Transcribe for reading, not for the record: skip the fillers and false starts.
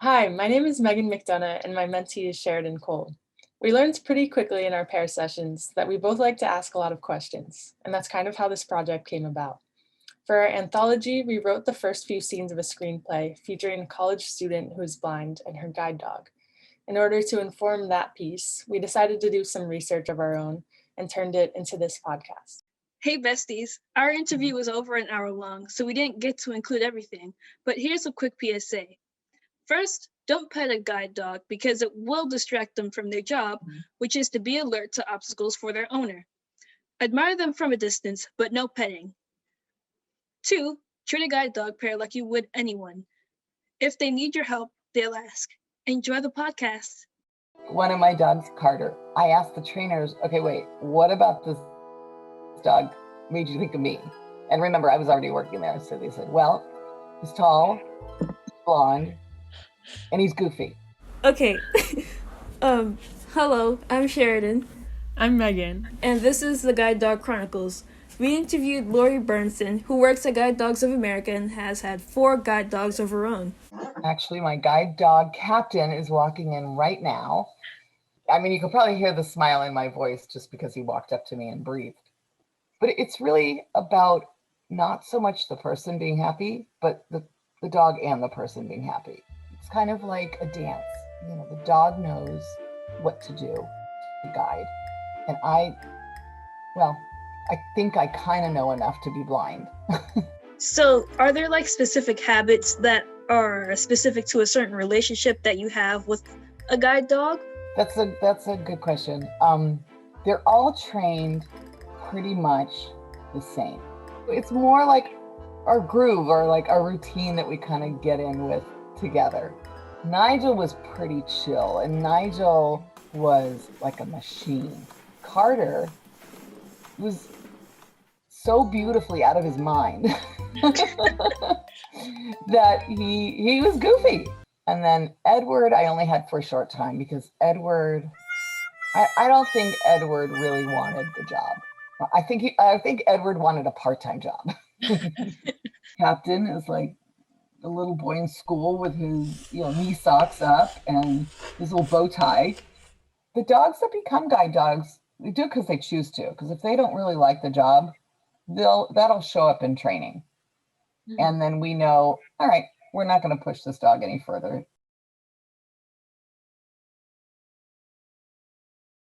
Hi, my name is Meghan McDonough and my mentee is Sheridan. We learned pretty quickly in our pair sessions that we both like to ask a lot of questions, and that's kind of how this project came about. For our anthology, we wrote the first few scenes of a screenplay featuring a college student who is blind and her guide dog. In order to inform that piece, we decided to do some research of our own and turned it into this podcast. Hey besties, our interview was over an hour long, so we didn't get to include everything, but here's a quick PSA. First, don't pet a guide dog because it will distract them from their job, which is to be alert to obstacles for their owner. Admire them from a distance, but no petting. 2, treat a guide dog pair like you would anyone. If they need your help, they'll ask. Enjoy the podcast. One of my dogs, Carter, I asked the trainers, okay, wait, what about this dog made you think of me? And remember, I was already working there. So they said, well, he's tall, blonde, and he's goofy. Okay. Hello, I'm Sheridan. I'm Megan. And this is the Guide Dog Chronicles. We interviewed Lori Bernson, who works at Guide Dogs of America and has had 4 guide dogs of her own. Actually, my guide dog, Captain, is walking in right now. I mean, you could probably hear the smile in my voice just because he walked up to me and breathed. But it's really about not so much the person being happy, but the dog and the person being happy. It's kind of like a dance. You know, the dog knows what to do, the guide. And I think I kind of know enough to be blind. So, are there like specific habits that are specific to a certain relationship that you have with a guide dog? That's a good question. They're all trained pretty much the same. It's more like our groove or like our routine that we kind of get in with together. Nigel was pretty chill, and Nigel was like a machine. Carter was so beautifully out of his mind that he was goofy. And then Edward, I only had for a short time because Edward, I don't think Edward really wanted the job. I think Edward wanted a part-time job. Captain is like a little boy in school with his knee socks up and his little bow tie. The dogs that become guide dogs, they do it because they choose to. Because if they don't really like the job, that'll show up in training. Mm-hmm. And then we know, all right, we're not going to push this dog any further.